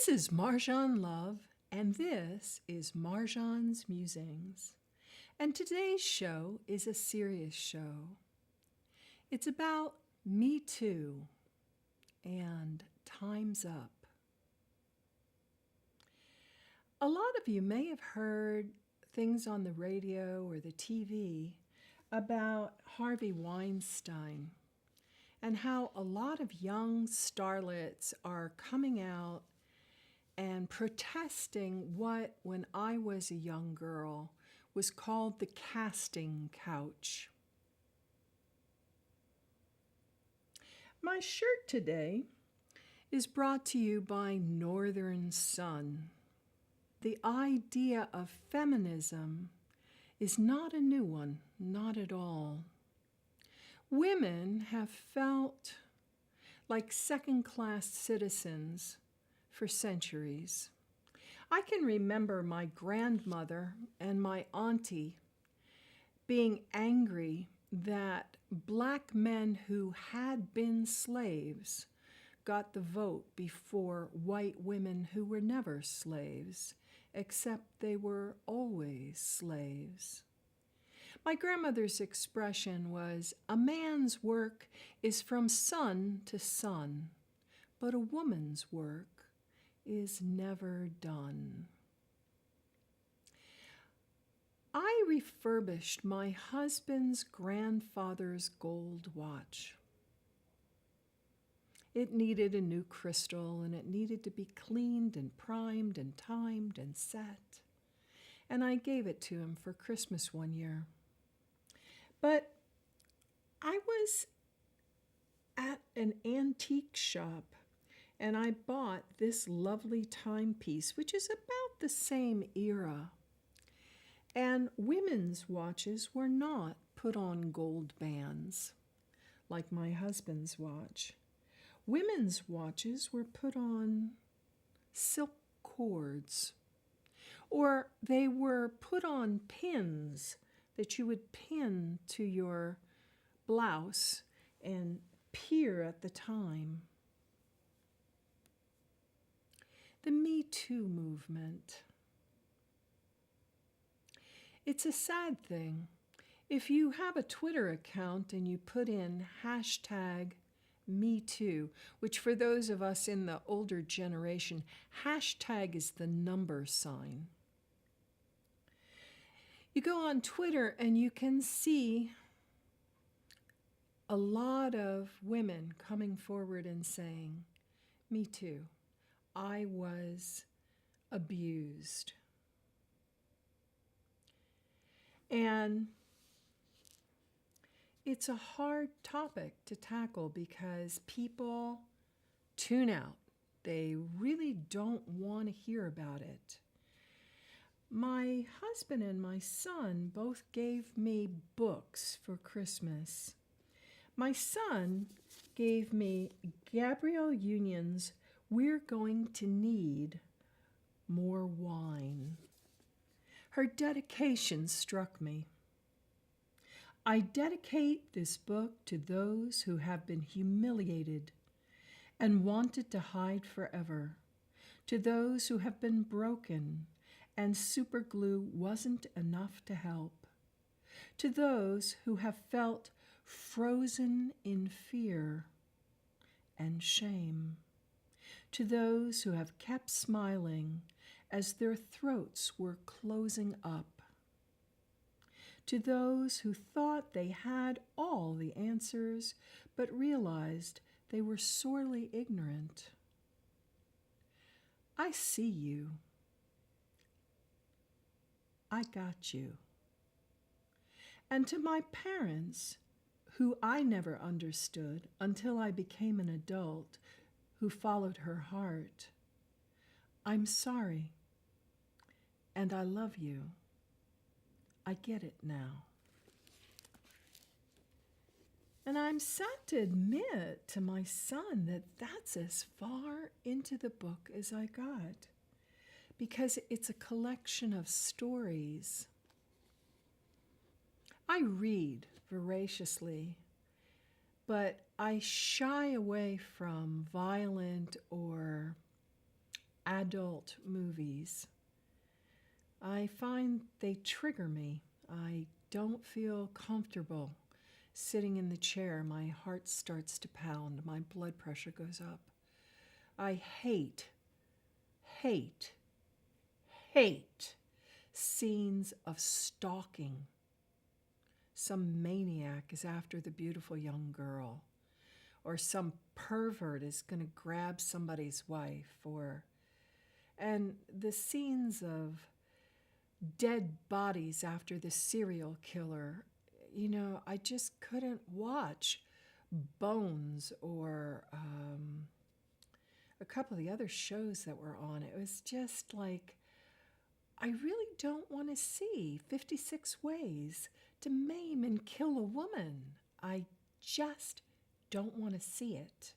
This is Marjohn Love, and this is Marjohn's Musings. And today's show is a serious show. It's about Me Too and Time's Up. A lot of you may have heard things on the radio or the TV about Harvey Weinstein and how a lot of young starlets are coming out and protesting what, when I was a young girl, was called the casting couch. My shirt today is brought to you by Northern Sun. The idea of feminism is not a new one, not at all. Women have felt like second-class citizens for centuries. I can remember my grandmother and my auntie being angry that black men who had been slaves got the vote before white women who were never slaves, except they were always slaves. My grandmother's expression was, "A man's work is from sun to sun, but a woman's work is never done." I refurbished my husband's grandfather's gold watch. It needed a new crystal, and it needed to be cleaned and primed and timed and set. And I gave it to him for Christmas one year. But I was at an antique shop, and I bought this lovely timepiece, which is about the same era. And women's watches were not put on gold bands like my husband's watch. Women's watches were put on silk cords, or they were put on pins that you would pin to your blouse and peer at the time. The Me Too movement. It's a sad thing. If you have a Twitter account and you put in hashtag Me Too, which for those of us in the older generation, hashtag is the number sign. You go on Twitter and you can see a lot of women coming forward and saying, "Me too. I was abused." And it's a hard topic to tackle because people tune out. They really don't want to hear about it. My husband and my son both gave me books for Christmas. My son gave me Gabrielle Union's "We're Going to Need More Wine." Her dedication struck me. I dedicate this book to those who have been humiliated and wanted to hide forever, to those who have been broken and superglue wasn't enough to help, to those who have felt frozen in fear and shame, to those who have kept smiling as their throats were closing up, to those who thought they had all the answers but realized they were sorely ignorant. I see you. I got you. And to my parents, who I never understood until I became an adult, who followed her heart, I'm sorry, and I love you. I get it now. And I'm sad to admit to my son that that's as far into the book as I got, because it's a collection of stories. I read voraciously, but I shy away from violent or adult movies. I find they trigger me. I don't feel comfortable sitting in the chair. My heart starts to pound. My blood pressure goes up. I hate scenes of stalking. Some maniac is after the beautiful young girl, or some pervert is going to grab somebody's wife, and the scenes of dead bodies after the serial killer. I just couldn't watch Bones or a couple of the other shows that were on. It was just like, I really don't want to see 56 ways to maim and kill a woman. I just don't want to see it.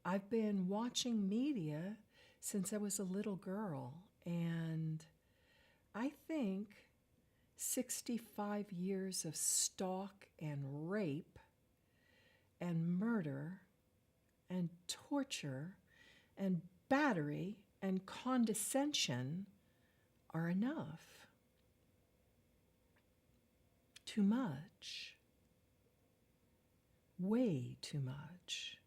I've been watching media since I was a little girl, and I think 65 years of stalk and rape and murder and torture and battery and condescension are enough. Too much. Way too much.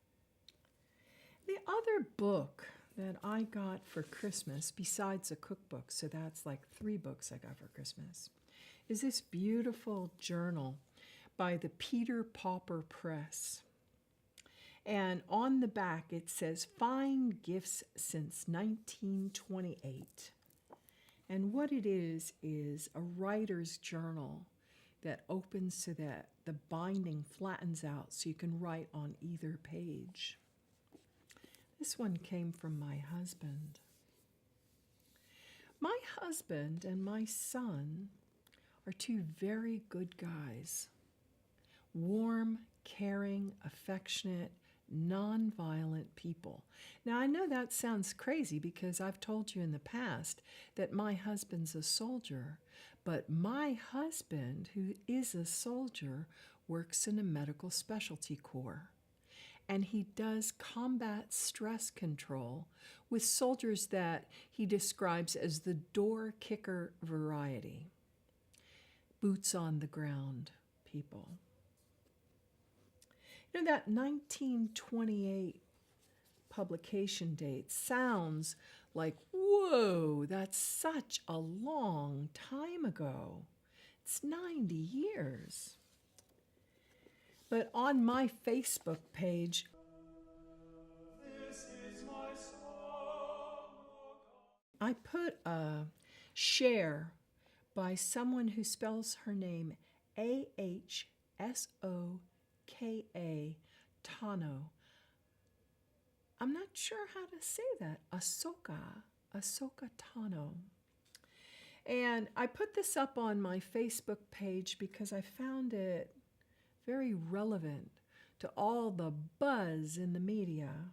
The other book that I got for Christmas, besides a cookbook, so that's like 3 books I got for Christmas, is this beautiful journal by the Peter Pauper Press. And on the back it says, "Fine Gifts Since 1928. And what it is a writer's journal that opens so that the binding flattens out so you can write on either page. This one came from my husband. My husband and my son are 2 very good guys. Warm, caring, affectionate, nonviolent people. Now, I know that sounds crazy because I've told you in the past that my husband's a soldier, but my husband, who is a soldier, works in a medical specialty corps. And he does combat stress control with soldiers that he describes as the door kicker variety. Boots on the ground people. That 1928 publication date sounds like, whoa, that's such a long time ago. It's 90 years. But on my Facebook page, I put a share by someone who spells her name A-H-S-O-K-A, Tano. I'm not sure how to say that. Ahsoka Tano. And I put this up on my Facebook page because I found it very relevant to all the buzz in the media.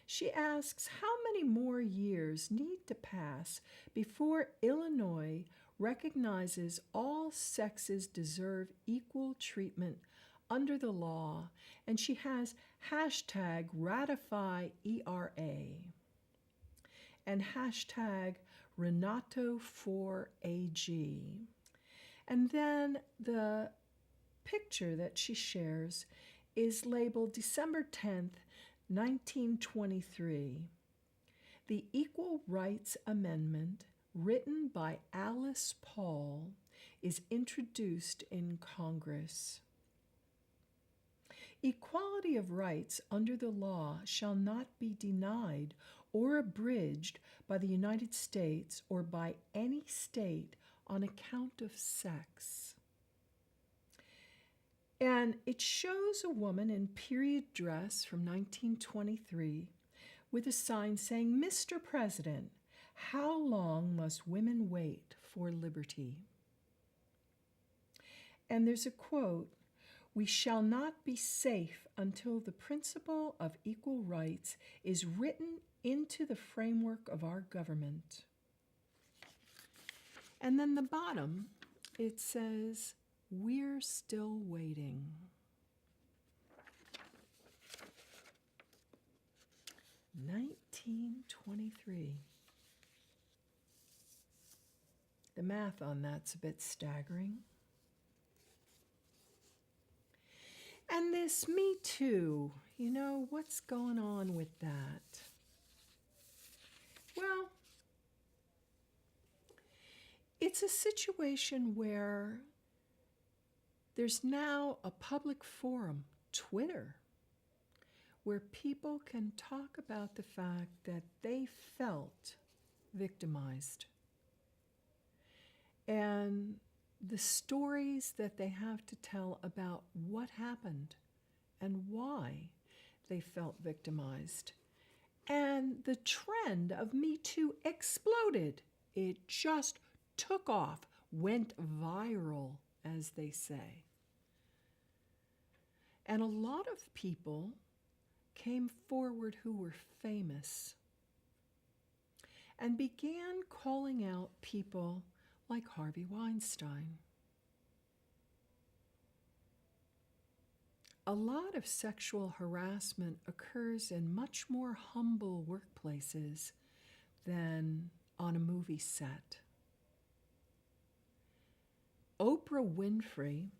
She asks, how many more years need to pass before Illinois recognizes all sexes deserve equal treatment under the law? And she has hashtag ratify ERA and hashtag Renato4AG. And then the picture that she shares is labeled December 10th, 1923. The Equal Rights Amendment, written by Alice Paul, is introduced in Congress. Equality of rights under the law shall not be denied or abridged by the United States or by any state on account of sex. And it shows a woman in period dress from 1923 with a sign saying, Mr. President, how long must women wait for liberty? And there's a quote, we shall not be safe until the principle of equal rights is written into the framework of our government. And then the bottom, it says, we're still waiting. 1923. The math on that's a bit staggering. And this Me Too, what's going on with that? Well, it's a situation where there's now a public forum, Twitter, where people can talk about the fact that they felt victimized. And the stories that they have to tell about what happened and why they felt victimized. And the trend of Me Too exploded. It just took off, went viral, as they say. And a lot of people came forward who were famous and began calling out people like Harvey Weinstein. A lot of sexual harassment occurs in much more humble workplaces than on a movie set. Oprah Winfrey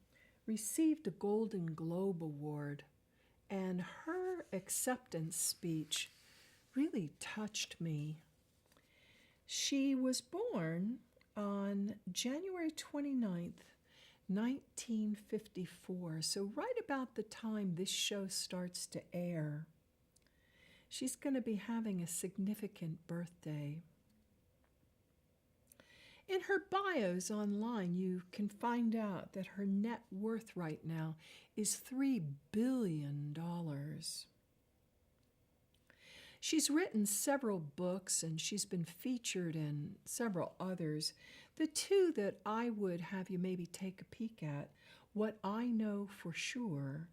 received a Golden Globe Award, and her acceptance speech really touched me. She was born on January 29th, 1954, so right about the time this show starts to air. She's going to be having a significant birthday. In her bios online, you can find out that her net worth right now is $3 billion. She's written several books and she's been featured in several others. The two that I would have you maybe take a peek at, What I Know for Sure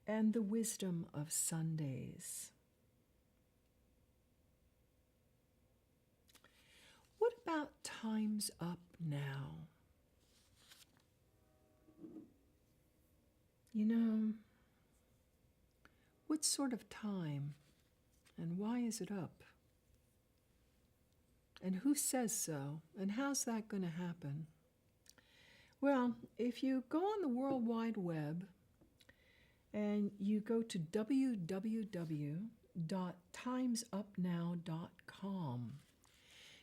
and The Wisdom of Sundays. What about Time's Up Now? What sort of time? And why is it up? And who says so? And how's that going to happen? Well, if you go on the World Wide Web and you go to www.timesupnow.com,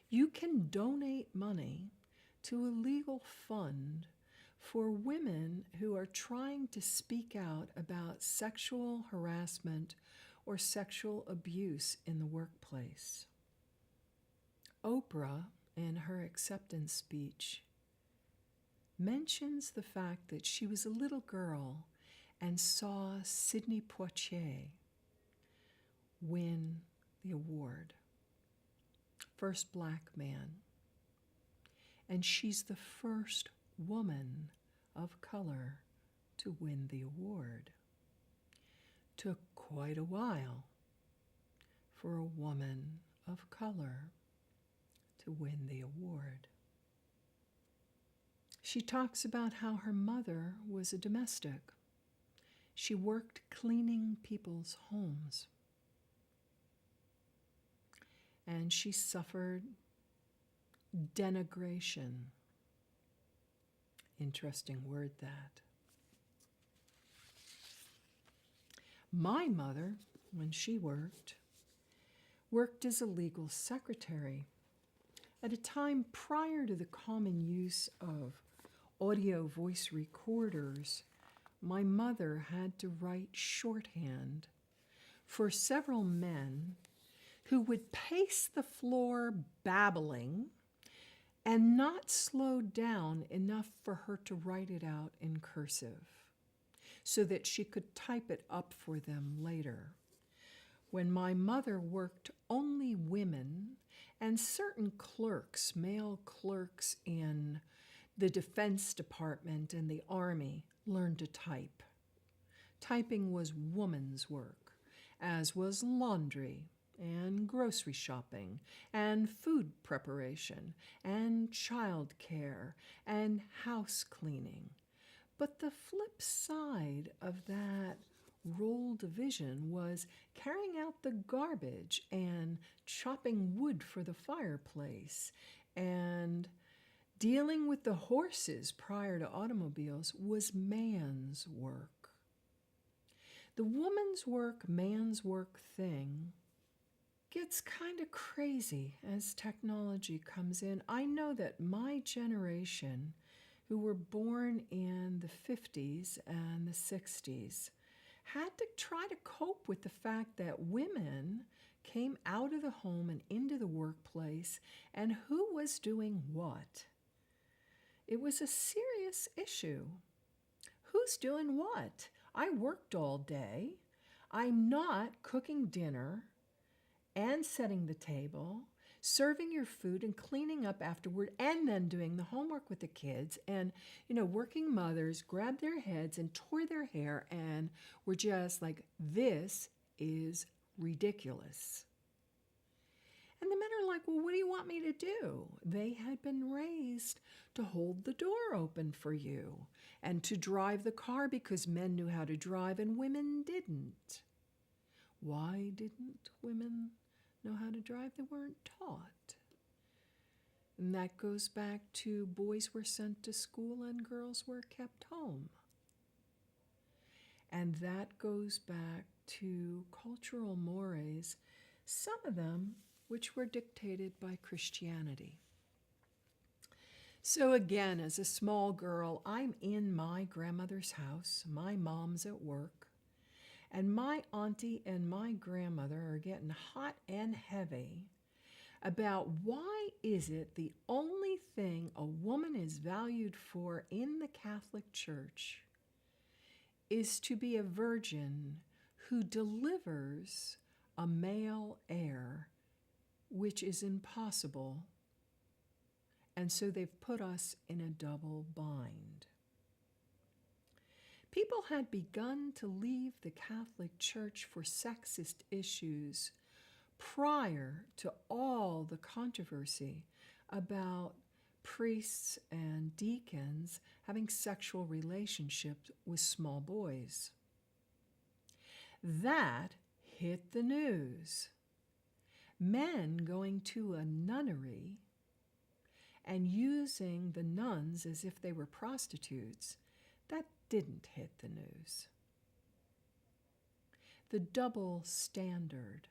you can donate money to a legal fund for women who are trying to speak out about sexual harassment or sexual abuse in the workplace. Oprah, in her acceptance speech, mentions the fact that she was a little girl and saw Sidney Poitier win the award. First black man. And she's the first woman of color to win the award. Took quite a while for a woman of color to win the award. She talks about how her mother was a domestic. She worked cleaning people's homes. And she suffered denigration. Interesting word, that. My mother, when she worked as a legal secretary at a time prior to the common use of audio voice recorders. My mother had to write shorthand for several men who would pace the floor babbling and not slow down enough for her to write it out in cursive so that she could type it up for them later. When my mother worked, only women and certain clerks, male clerks in the Defense Department and the Army, learned to type. Typing was woman's work, as was laundry and grocery shopping and food preparation and child care and house cleaning. But the flip side of that role division was carrying out the garbage and chopping wood for the fireplace and dealing with the horses prior to automobiles was man's work. The woman's work, man's work thing gets kind of crazy as technology comes in. I know that my generation, who were born in the 50s and the 60s, had to try to cope with the fact that women came out of the home and into the workplace, and who was doing what. It was a serious issue. Who's doing what? I worked all day. I'm not cooking dinner and setting the table, serving your food and cleaning up afterward, and then doing the homework with the kids. And, working mothers grabbed their heads and tore their hair and were just like, this is ridiculous. And the men are like, well, what do you want me to do? They had been raised to hold the door open for you and to drive the car because men knew how to drive and women didn't. Why didn't women know how to drive? They weren't taught. And that goes back to boys were sent to school and girls were kept home. And that goes back to cultural mores, some of them which were dictated by Christianity. So again, as a small girl, I'm in my grandmother's house. My mom's at work. And my auntie and my grandmother are getting hot and heavy about why is it the only thing a woman is valued for in the Catholic Church is to be a virgin who delivers a male heir, which is impossible. And so they've put us in a double bind. People had begun to leave the Catholic Church for sexist issues prior to all the controversy about priests and deacons having sexual relationships with small boys. That hit the news. Men going to a nunnery and using the nuns as if they were prostitutes, that didn't hit the news. The double standard.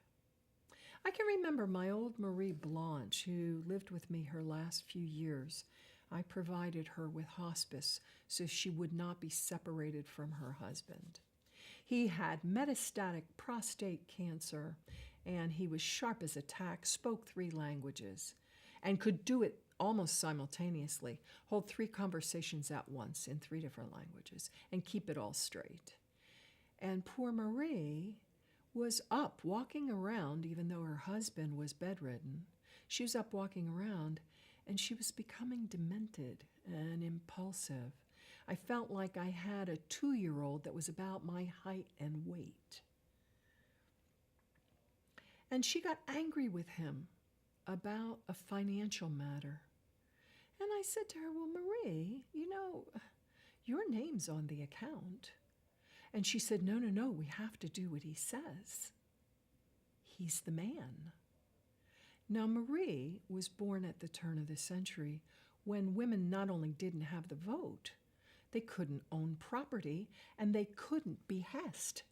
I can remember my old Marie Blanche, who lived with me her last few years. I provided her with hospice so she would not be separated from her husband. He had metastatic prostate cancer, and he was sharp as a tack, spoke 3 languages, and could do it almost simultaneously, hold 3 conversations at once in 3 different languages, and keep it all straight. And poor Marie was up walking around, even though her husband was bedridden. She was up walking around, and she was becoming demented and impulsive. I felt like I had a 2-year-old that was about my height and weight. And she got angry with him about a financial matter. And I said to her, well, Marie, your name's on the account. And she said, no, we have to do what he says. He's the man. Now, Marie was born at the turn of the century when women not only didn't have the vote, they couldn't own property and they couldn't behest.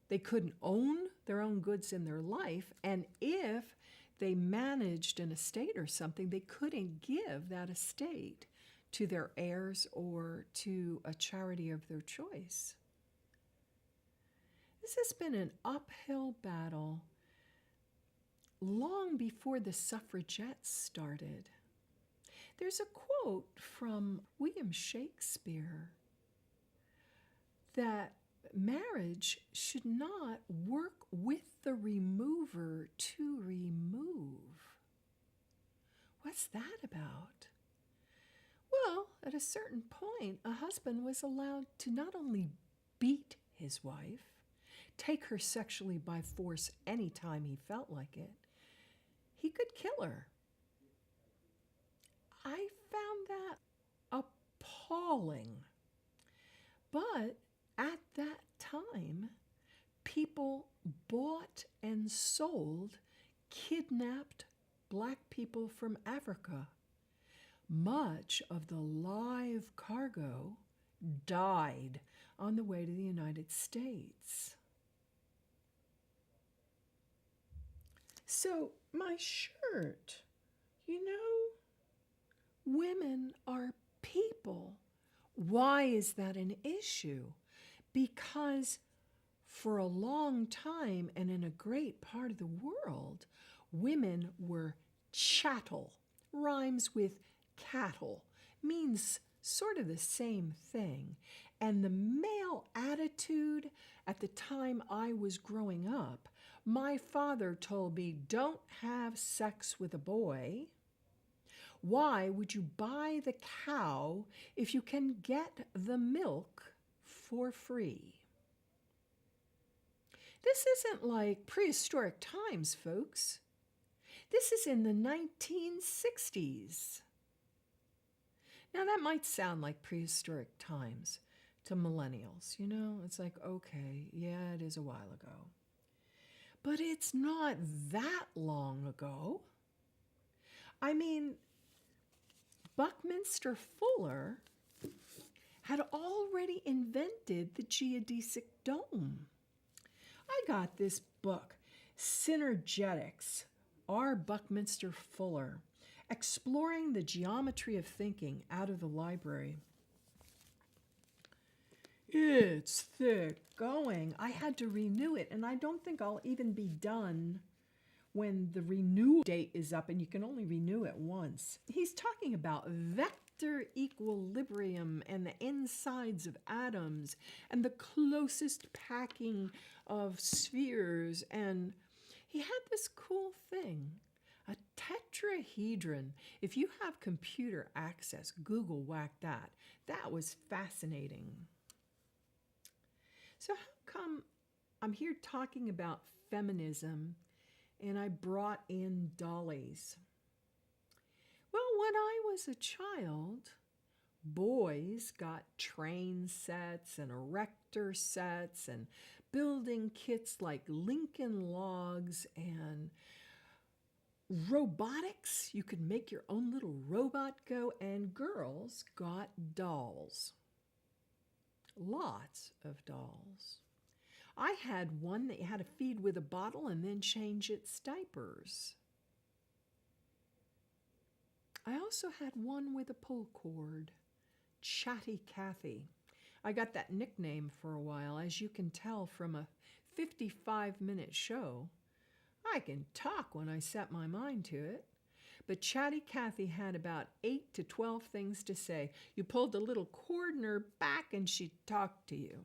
They couldn't own their own goods in their life, and if they managed an estate or something, they couldn't give that estate to their heirs or to a charity of their choice. This has been an uphill battle long before the suffragettes started. There's a quote from William Shakespeare that marriage should not work with the remover to remove. What's that about? Well, at a certain point, a husband was allowed to not only beat his wife, take her sexually by force anytime he felt like it, he could kill her. I found that appalling. But at that time, people bought and sold kidnapped black people from Africa. Much of the live cargo died on the way to the United States. So my shirt, women are people. Why is that an issue? Because for a long time and in a great part of the world, women were chattel. Rhymes with cattle, means sort of the same thing. And the male attitude at the time I was growing up, my father told me, don't have sex with a boy. Why would you buy the cow if you can get the milk for free? This isn't like prehistoric times, folks. This is in the 1960s. Now, that might sound like prehistoric times to millennials. It's like, okay, yeah, it is a while ago. But it's not that long ago. I mean, Buckminster Fuller had already invented the geodesic dome. I got this book, Synergetics, R. Buckminster Fuller, Exploring the Geometry of Thinking, out of the library. It's thick going. I had to renew it, and I don't think I'll even be done when the renew date is up, and you can only renew it once. He's talking about vector equilibrium and the insides of atoms and the closest packing of spheres, and he had this cool thing, a tetrahedron. If you have computer access, Google whack that. That was fascinating. So how come I'm here talking about feminism and I brought in dollies? Well, when I was a child, boys got train sets and erector sets and building kits like Lincoln Logs and robotics. You could make your own little robot go, and girls got dolls. Lots of dolls. I had one that you had to feed with a bottle and then change its diapers. I also had one with a pull cord, Chatty Cathy. I got that nickname for a while. As you can tell from a 55-minute show, I can talk when I set my mind to it. But Chatty Cathy had about 8 to 12 things to say. You pulled a little cord in her back and she'd talk to you.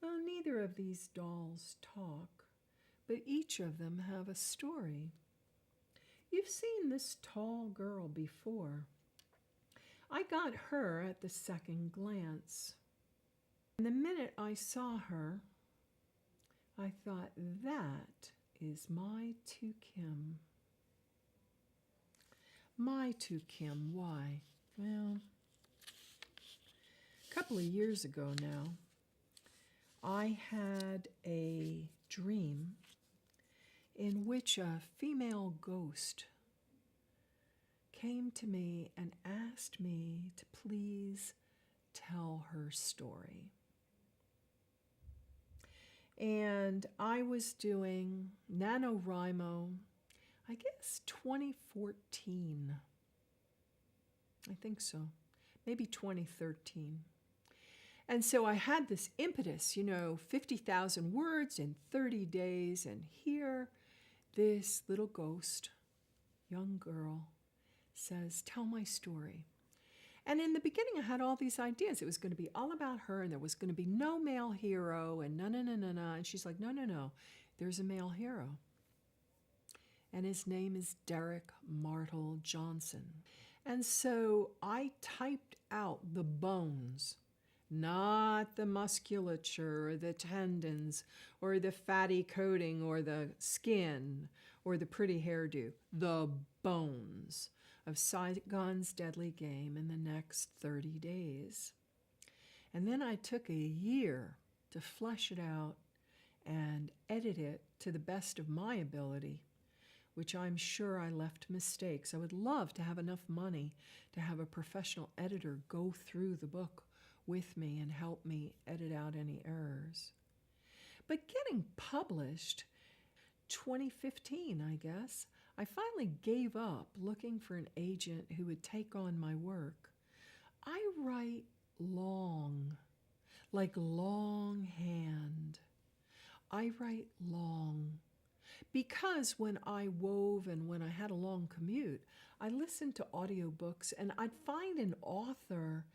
Well, neither of these dolls talk, but each of them have a story. You've seen this tall girl before. I got her at the second glance. And the minute I saw her, I thought, that is my Tu Kim. My Tu Kim, why? Well, a couple of years ago now, I had a dream in which a female ghost came to me and asked me to please tell her story. And I was doing NaNoWriMo, I guess 2014. I think so. Maybe 2013. And so I had this impetus, 50,000 words in 30 days. And here, this little ghost, young girl, says, tell my story. And in the beginning, I had all these ideas. It was going to be all about her, and there was going to be no male hero, and no. And she's like, no. There's a male hero. And his name is Derek Martel Johnson. And so I typed out the bones, not the musculature or the tendons or the fatty coating or the skin or the pretty hairdo, the bones of Saigon's deadly game in the next 30 days. And then I took a year to flesh it out and edit it to the best of my ability, which I'm sure I left mistakes. I would love to have enough money to have a professional editor go through the book with me and help me edit out any errors. But getting published, 2015, I guess, I finally gave up looking for an agent who would take on my work. I write long, like longhand. I write long. Because when I wove and when I had a long commute, I listened to audiobooks and I'd find an author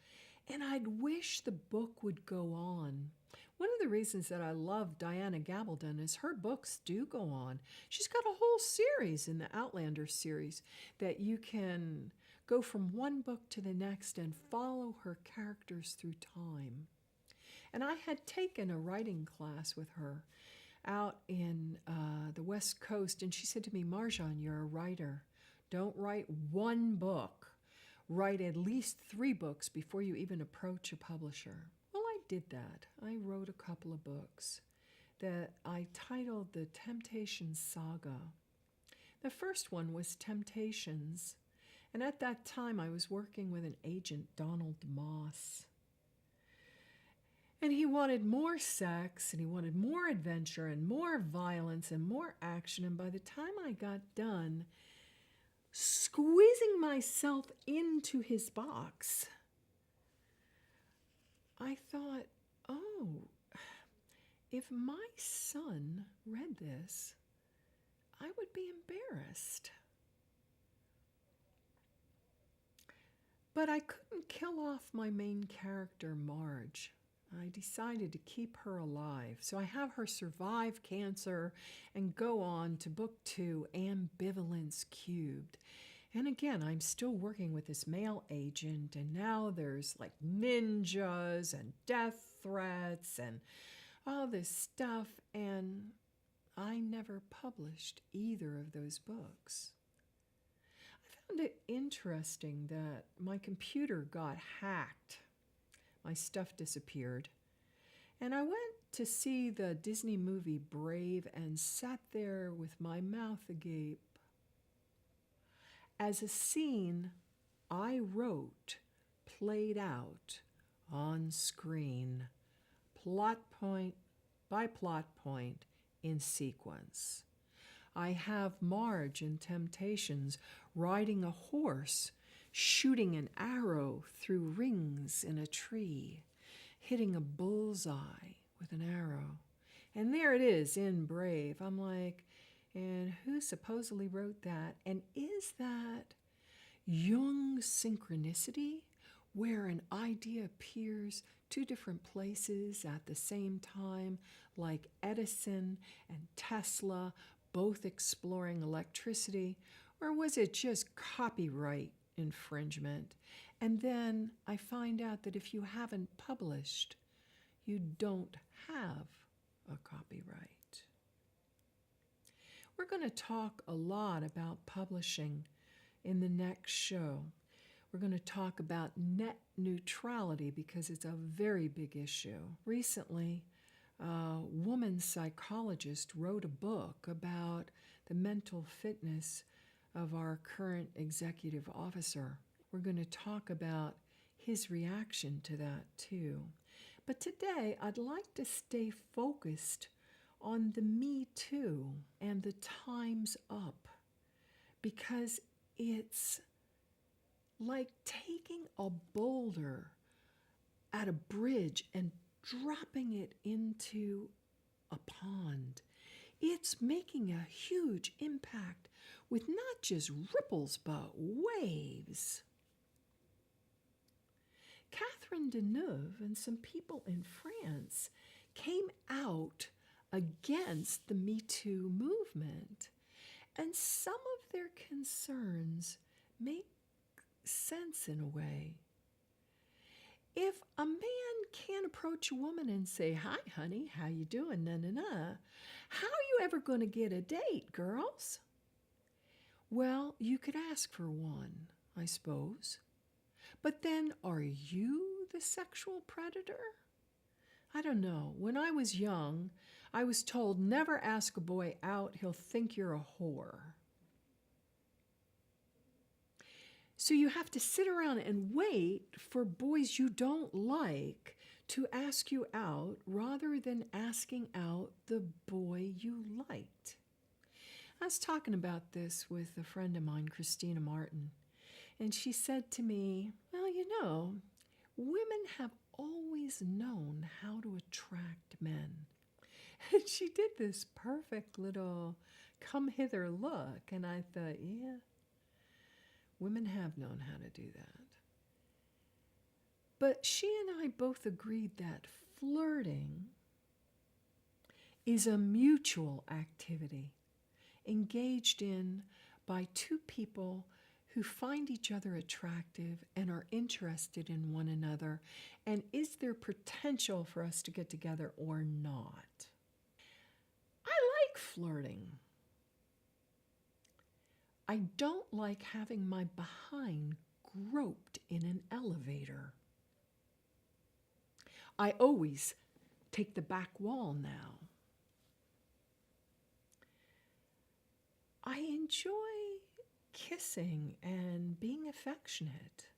and I'd wish the book would go on. One of the reasons that I love Diana Gabaldon is her books do go on. She's got a whole series in the Outlander series that you can go from one book to the next and follow her characters through time. And I had taken a writing class with her out in the West Coast, and she said to me, Marjohn, you're a writer. Don't write one book. Write at least 3 books before you even approach a publisher. Well, I did that. I wrote a couple of books that I titled The Temptations Saga. The first one was Temptations, and at that time I was working with an agent, Donald Moss. And he wanted more sex, and he wanted more adventure, and more violence, and more action. And by the time I got done squeezing myself into his box, I thought, oh, if my son read this, I would be embarrassed. But I couldn't kill off my main character, Marge. I decided to keep her alive. So I have her survive cancer and go on to book 2, Ambivalence Cubed. And again, I'm still working with this male agent, and now there's like ninjas and death threats and all this stuff, and I never published either of those books. I found it interesting that my computer got hacked. My stuff disappeared. And I went to see the Disney movie Brave and sat there with my mouth agape as a scene I wrote played out on screen, plot point by plot point in sequence. I have Marge in Temptations riding a horse, shooting an arrow through rings in a tree, hitting a bullseye with an arrow. And there it is in Brave. I'm like, and who supposedly wrote that? And is that Jung synchronicity, where an idea appears 2 different places at the same time, like Edison and Tesla both exploring electricity? Or was it just copyright infringement? And then I find out that if you haven't published, you don't have a copyright. We're going to talk a lot about publishing in the next show. We're going to talk about net neutrality because it's a very big issue. Recently, a woman psychologist wrote a book about the mental fitness of our current executive officer. We're going to talk about his reaction to that too. But today, I'd like to stay focused on the Me Too and the Time's Up, because it's like taking a boulder at a bridge and dropping it into a pond. It's making a huge impact with not just ripples, but waves. Catherine Deneuve and some people in France came out against the Me Too movement, and some of their concerns make sense in a way. If a man can't approach a woman and say, "Hi, honey, how you doing? How are you ever going to get a date, girls?" Well, you could ask for one, I suppose. But then are you the sexual predator? I don't know. When I was young, I was told never ask a boy out, he'll think you're a whore. So you have to sit around and wait for boys you don't like to ask you out rather than asking out the boy you liked. I was talking about this with a friend of mine, Christina Martin, and she said to me, well, you know, women have always known how to attract men. And she did this perfect little come hither look, and I thought, yeah, women have known how to do that. But she and I both agreed that flirting is a mutual activity engaged in by two people who find each other attractive and are interested in one another, and is there potential for us to get together or not? I like flirting. I don't like having my behind groped in an elevator. I always take the back wall now. I enjoy kissing and being affectionate.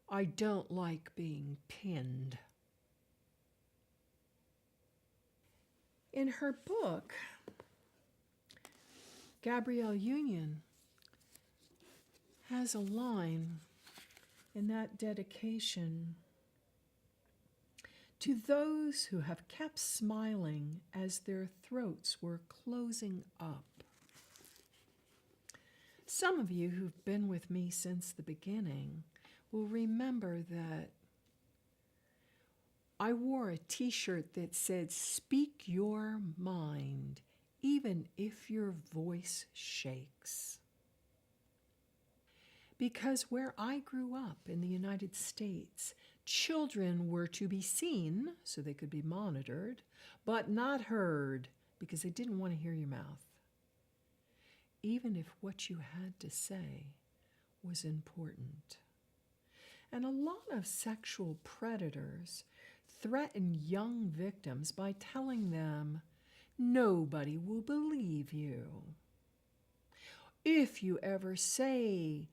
I don't like being pinned. In her book, Gabrielle Union has a line in that dedication: to those who have kept smiling as their throats were closing up. Some of you who've been with me since the beginning will remember that I wore a t-shirt that said, "Speak your mind, even if your voice shakes." Because where I grew up in the United States, children were to be seen so they could be monitored, but not heard because they didn't want to hear your mouth, even if what you had to say was important. And a lot of sexual predators threaten young victims by telling them, nobody will believe you. If you ever say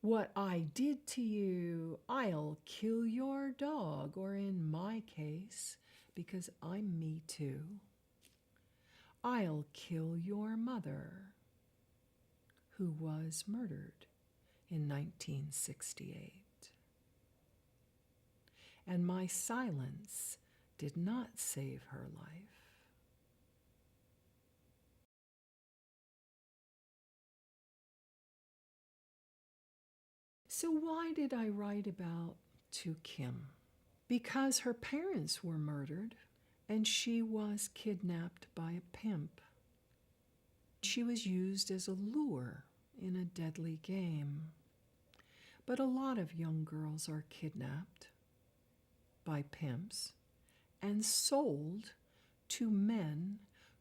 what I did to you, I'll kill your dog, or in my case, because I'm Me Too, I'll kill your mother, who was murdered in 1968. And my silence did not save her life. So why did I write about To Kim? Because her parents were murdered and she was kidnapped by a pimp. She was used as a lure in a deadly game. But a lot of young girls are kidnapped by pimps and sold to men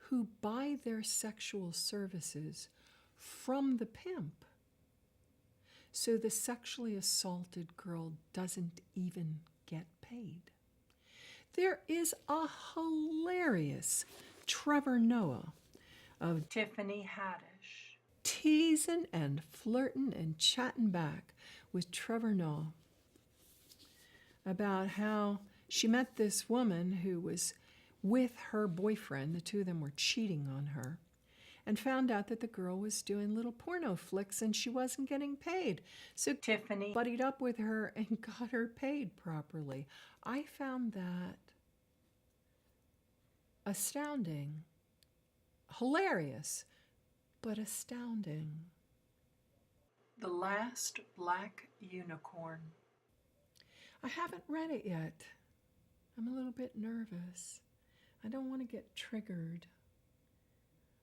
who buy their sexual services from the pimp. So the sexually assaulted girl doesn't even get paid. There is a hilarious Trevor Noah of Tiffany Haddish teasing and flirting and chatting back with Trevor Noah about how she met this woman who was with her boyfriend. The two of them were cheating on her, and found out that the girl was doing little porno flicks and she wasn't getting paid. So Tiffany buddied up with her and got her paid properly. I found that astounding, hilarious, but astounding. The Last Black Unicorn. I haven't read it yet. I'm a little bit nervous. I don't want to get triggered.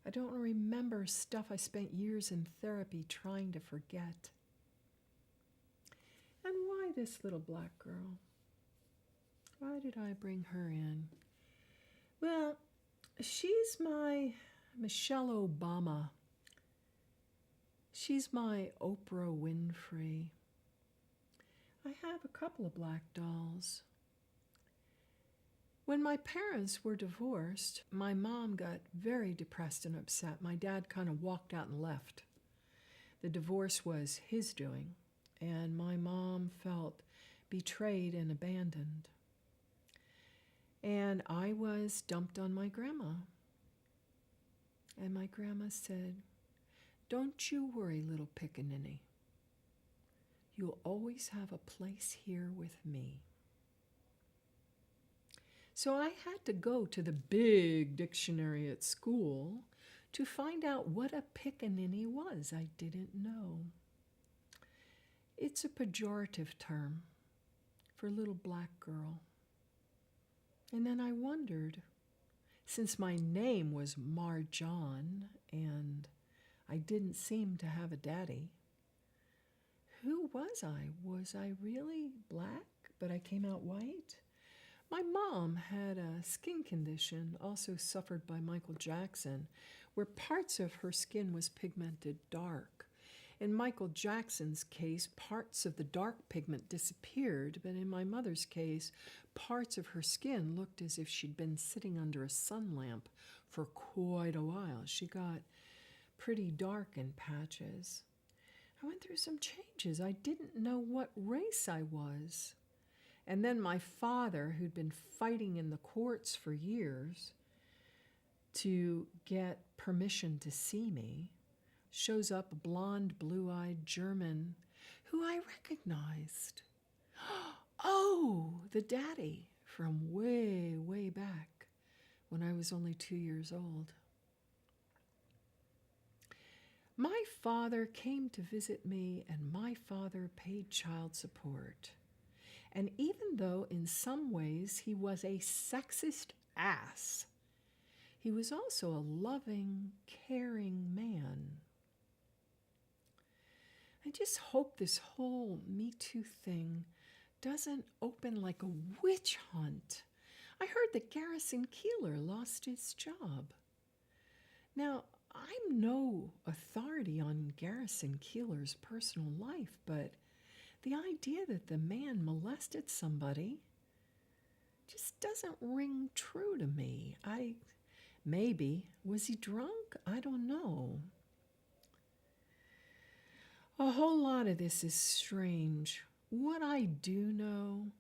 I don't want to remember stuff I spent years in therapy trying to forget. And why this little black girl? Why did I bring her in? Well, she's my Michelle Obama. She's my Oprah Winfrey. I have a couple of black dolls. When my parents were divorced, my mom got very depressed and upset. My dad kind of walked out and left. The divorce was his doing, and my mom felt betrayed and abandoned. And I was dumped on my grandma. And my grandma said, "Don't you worry, little pickaninny. You'll always have a place here with me." So I had to go to the big dictionary at school to find out what a pickaninny was. I didn't know. It's a pejorative term for a little black girl. And then I wondered, since my name was Marjohn and I didn't seem to have a daddy, who was I? Was I really black, but I came out white? My mom had a skin condition, also suffered by Michael Jackson, where parts of her skin was pigmented dark. In Michael Jackson's case, parts of the dark pigment disappeared, but in my mother's case, parts of her skin looked as if she'd been sitting under a sun lamp for quite a while. She got pretty dark in patches. I went through some changes. I didn't know what race I was. And then my father, who'd been fighting in the courts for years to get permission to see me, shows up a blonde, blue-eyed German who I recognized. Oh, the daddy from way, way back when I was only 2 years old. My father came to visit me, and my father paid child support. And even though in some ways he was a sexist ass, he was also a loving, caring man. I just hope this whole Me Too thing doesn't open like a witch hunt. I heard that Garrison Keillor lost his job. Now, I'm no authority on Garrison Keillor's personal life, but the idea that the man molested somebody just doesn't ring true to me. Maybe, was he drunk? I don't know. A whole lot of this is strange. What I do know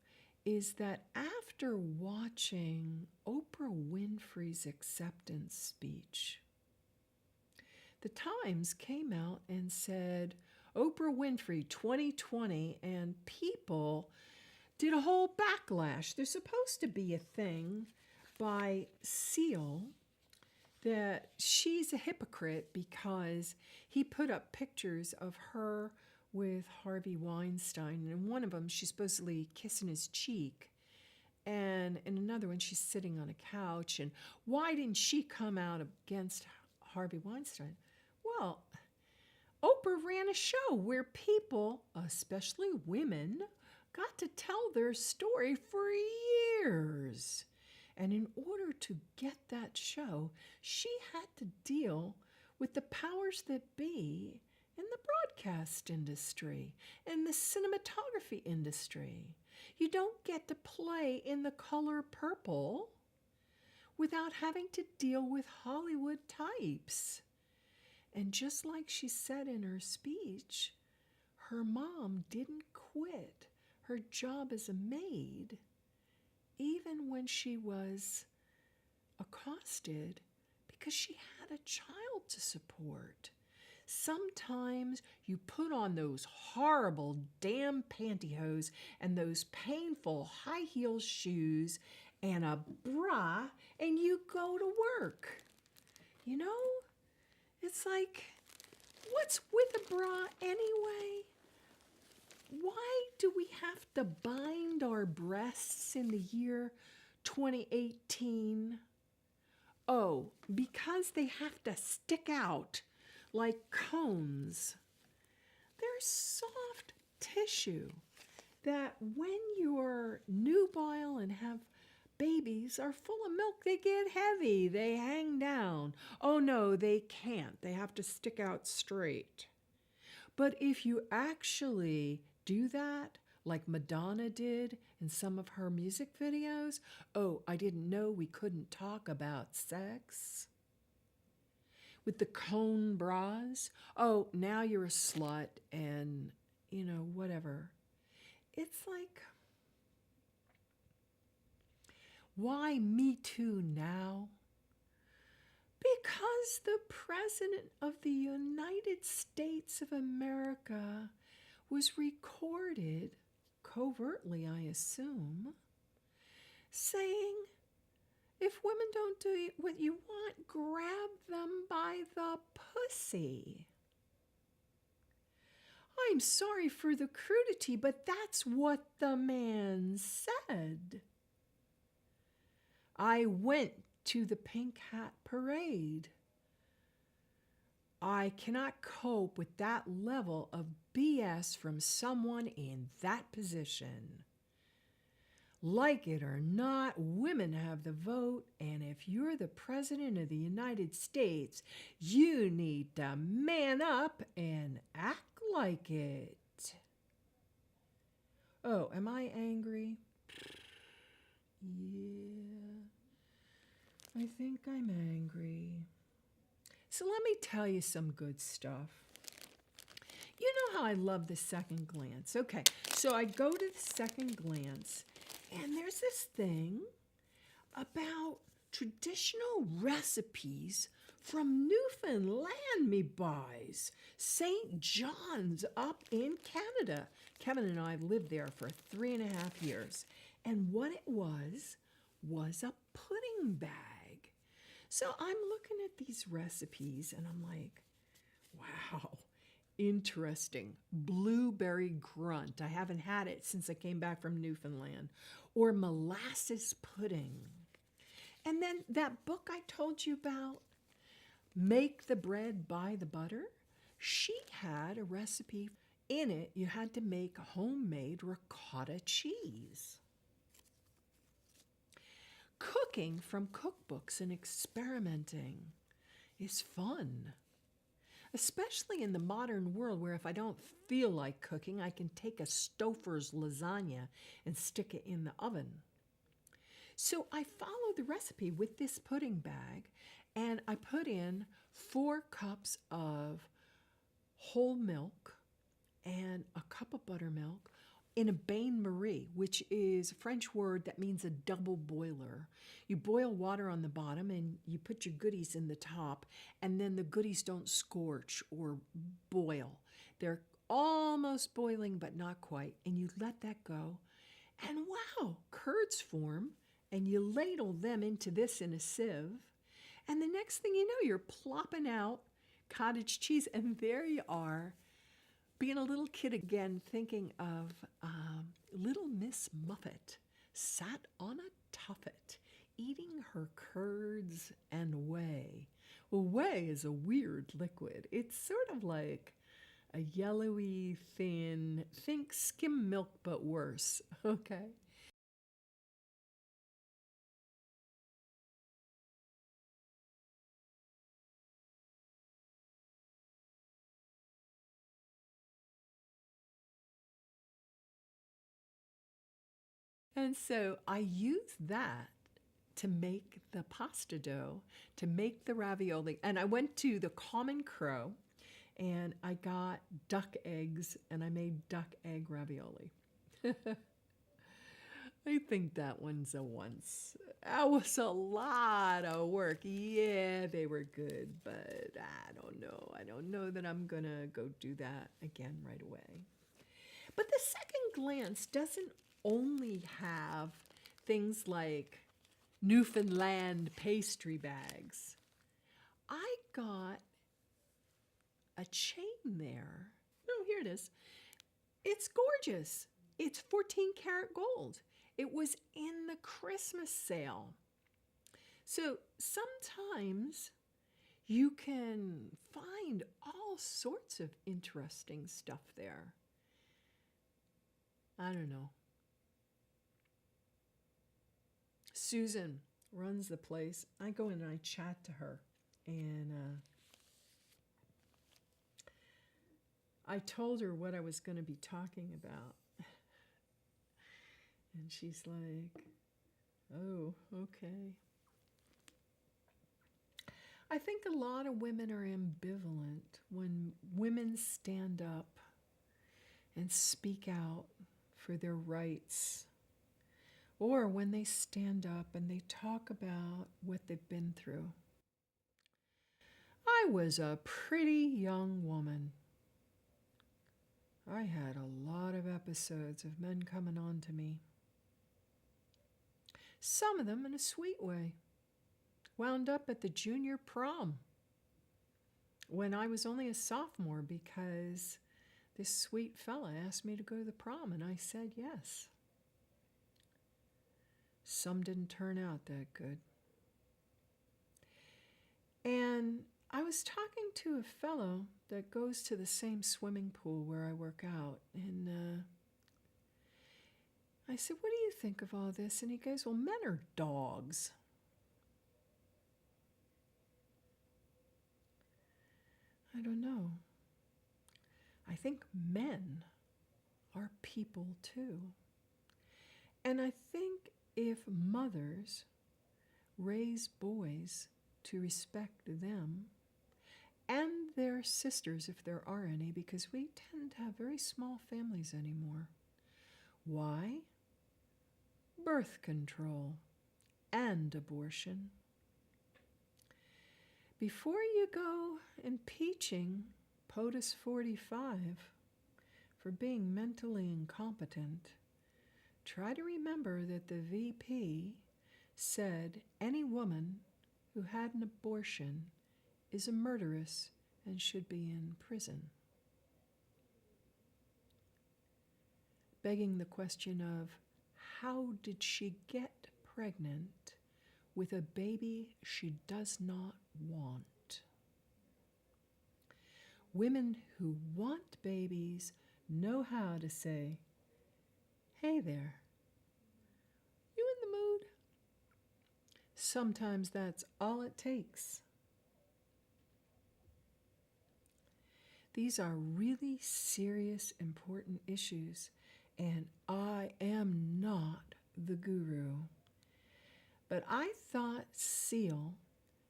is that after watching Oprah Winfrey's acceptance speech, the Times came out and said, Oprah Winfrey 2020, and people did a whole backlash. There's supposed to be a thing by Seal that she's a hypocrite because he put up pictures of her with Harvey Weinstein. And in one of them, she's supposedly kissing his cheek. And in another one, she's sitting on a couch. And why didn't she come out against Harvey Weinstein? Well, Oprah ran a show where people, especially women, got to tell their story for years. And in order to get that show, she had to deal with the powers that be in the broadcast industry and the cinematography industry. You don't get to play in the color purple without having to deal with Hollywood types. And just like she said in her speech, her mom didn't quit her job as a maid even when she was accosted because she had a child to support. Sometimes you put on those horrible damn pantyhose and those painful high heel shoes and a bra and you go to work. You know? It's like, what's with a bra anyway? Why do we have to bind our breasts in the year 2018? Oh, because they have to stick out like cones. They're soft tissue that when you're nubile and have babies are full of milk, they get heavy, they hang down. Oh no, they can't. They have to stick out straight. But if you actually do that, like Madonna did in some of her music videos. Oh, I didn't know we couldn't talk about sex. With the cone bras. Oh, now you're a slut and, whatever. It's like, why Me Too now? Because the President of the United States of America was recorded, covertly I assume, saying, if women don't do what you want, grab them by the pussy. I'm sorry for the crudity, but that's what the man said. I went to the Pink Hat Parade. I cannot cope with that level of BS from someone in that position. Like it or not, women have the vote, and if you're the President of the United States, you need to man up and act like it. Oh, am I angry? Yeah, I think I'm angry. So let me tell you some good stuff. You know how I love the second glance. Okay, so I go to the second glance, and there's this thing about traditional recipes from Newfoundland, me boys. St. John's up in Canada. Kevin and I lived there for 3.5 years. And what it was a pudding bag. So I'm looking at these recipes and I'm like, wow, interesting. Blueberry grunt. I haven't had it since I came back from Newfoundland. Or molasses pudding. And then that book I told you about, Make the Bread, Buy the Butter, she had a recipe. In it, you had to make homemade ricotta cheese. Cooking from cookbooks and experimenting is fun, especially in the modern world where if I don't feel like cooking, I can take a Stouffer's lasagna and stick it in the oven. So I followed the recipe with this pudding bag, and I put in 4 cups of whole milk and a cup of buttermilk in a bain-marie, which is a French word that means a double boiler. You boil water on the bottom and you put your goodies in the top, and then the goodies don't scorch or boil. They're almost boiling, but not quite, and you let that go. And wow, curds form, and you ladle them into this in a sieve, and the next thing you know, you're plopping out cottage cheese, and there you are, being a little kid again, thinking of little Miss Muffet sat on a tuffet, eating her curds and whey. Well, whey is a weird liquid. It's sort of like a yellowy, thin, think skim milk, but worse, okay? And so I use that to make the pasta dough, to make the ravioli. And I went to the Common Crow and I got duck eggs and I made duck egg ravioli. I think that one's a once. That was a lot of work. Yeah, they were good, but I don't know. I don't know that I'm going to go do that again right away. But the second glance doesn't only have things like Newfoundland pastry bags. I got a chain there. Oh, here it is. It's gorgeous. It's 14 karat gold. It was in the Christmas sale. So sometimes you can find all sorts of interesting stuff there. I don't know. Susan runs the place. I go in and I chat to her. And I told her what I was going to be talking about. And she's like, oh, okay. I think a lot of women are ambivalent when women stand up and speak out for their rights, or when they stand up and they talk about what they've been through. I was a pretty young woman. I had a lot of episodes of men coming on to me. Some of them in a sweet way. Wound up at the junior prom when I was only a sophomore because this sweet fella asked me to go to the prom and I said yes. Some didn't turn out that good. And I was talking to a fellow that goes to the same swimming pool where I work out, and I said, what do you think of all this? And he goes, well, men are dogs. I don't know. I think men are people too. And I think if mothers raise boys to respect them and their sisters, if there are any, because we tend to have very small families anymore. Why? Birth control and abortion. Before you go impeaching POTUS 45 for being mentally incompetent, try to remember that the VP said any woman who had an abortion is a murderess and should be in prison. Begging the question of how did she get pregnant with a baby she does not want? Women who want babies know how to say, hey there, you in the mood? Sometimes that's all it takes. These are really serious, important issues, and I am not the guru. But I thought Seal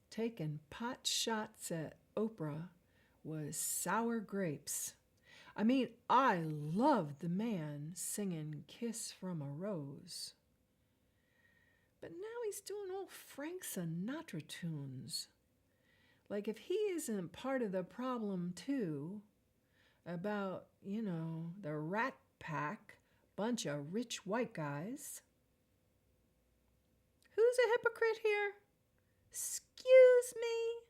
taking pot shots at Oprah was sour grapes. I mean, I loved the man singing Kiss from a Rose. But now he's doing old Frank Sinatra tunes. Like if he isn't part of the problem too, about, the Rat Pack, bunch of rich white guys. Who's a hypocrite here? Excuse me?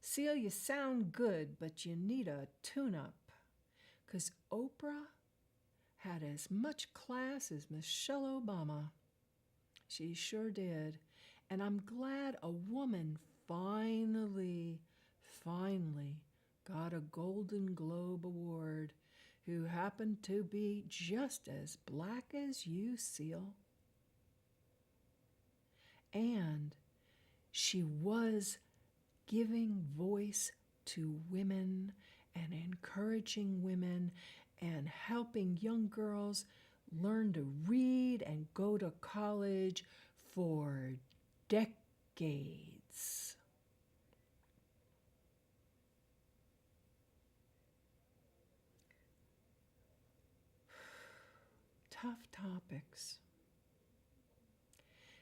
Seal, you sound good, but you need a tune-up. 'Cause Oprah had as much class as Michelle Obama. She sure did. And I'm glad a woman finally got a Golden Globe Award who happened to be just as black as you, Seal. And she was giving voice to women and encouraging women and helping young girls learn to read and go to college for decades. Tough topics.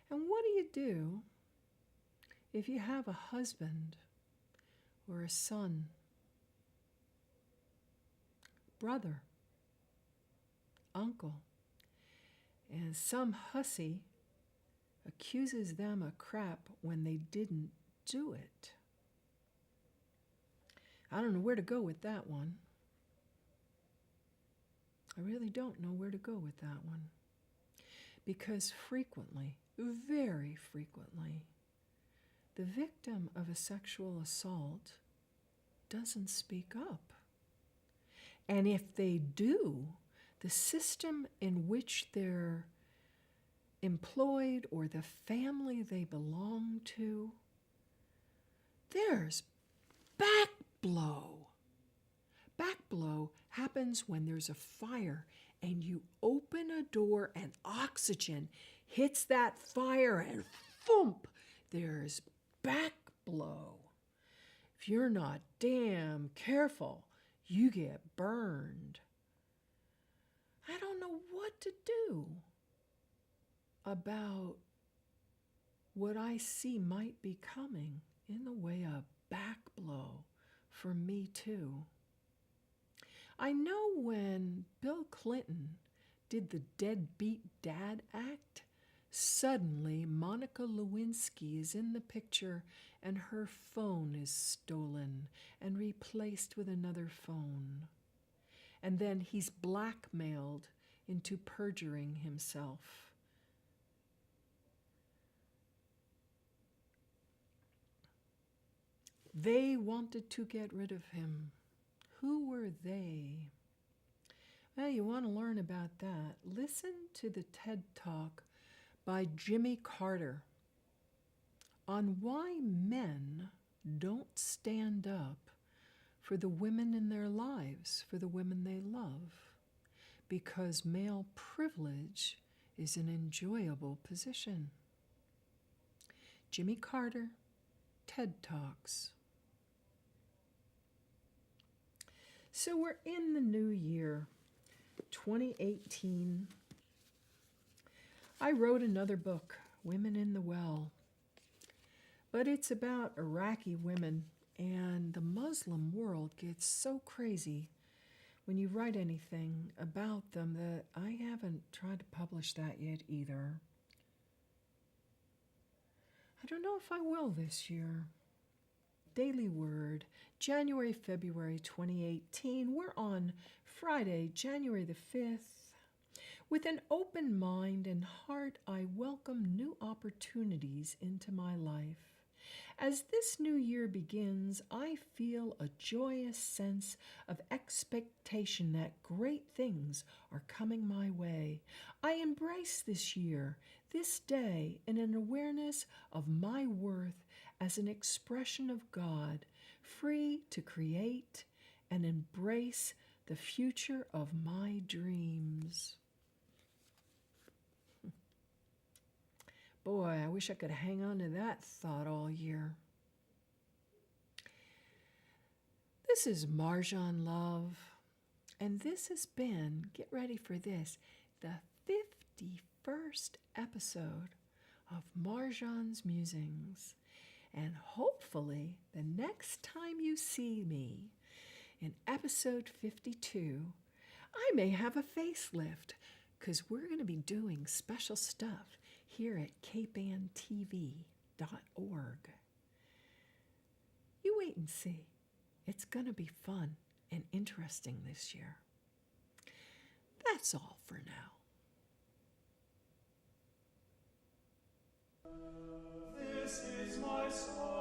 And what do you do if you have a husband or a son, brother, uncle, and some hussy accuses them of crap when they didn't do it? I don't know where to go with that one. I really don't know where to go with that one. Because frequently, very frequently, the victim of a sexual assault doesn't speak up. And if they do, the system in which they're employed or the family they belong to, there's backblow. Backblow happens when there's a fire and you open a door and oxygen hits that fire and thump, there's back blow. If you're not damn careful, you get burned. I don't know what to do about what I see might be coming in the way of back blow for me too. I know when Bill Clinton did the Deadbeat Dad Act, suddenly Monica Lewinsky is in the picture and her phone is stolen and replaced with another phone. And then he's blackmailed into perjuring himself. They wanted to get rid of him. Who were they? Well, you want to learn about that. Listen to the TED Talk by Jimmy Carter on why men don't stand up for the women in their lives, for the women they love, because male privilege is an enjoyable position. Jimmy Carter, TED Talks. So we're in the new year, 2018. I wrote another book, Women in the Well, but it's about Iraqi women, and the Muslim world gets so crazy when you write anything about them that I haven't tried to publish that yet either. I don't know if I will this year. Daily Word, January, February 2018. We're on Friday, January the 5th. With an open mind and heart, I welcome new opportunities into my life. As this new year begins, I feel a joyous sense of expectation that great things are coming my way. I embrace this year, this day, in an awareness of my worth as an expression of God, free to create and embrace the future of my dreams. Boy, I wish I could hang on to that thought all year. This is Marjohn Love, and this has been, get ready for this, the 51st episode of Marjohn's Musings. And hopefully, the next time you see me in episode 52, I may have a facelift, because we're going to be doing special stuff here at capantv.org. You wait and see. It's going to be fun and interesting this year. That's all for now. This is my song.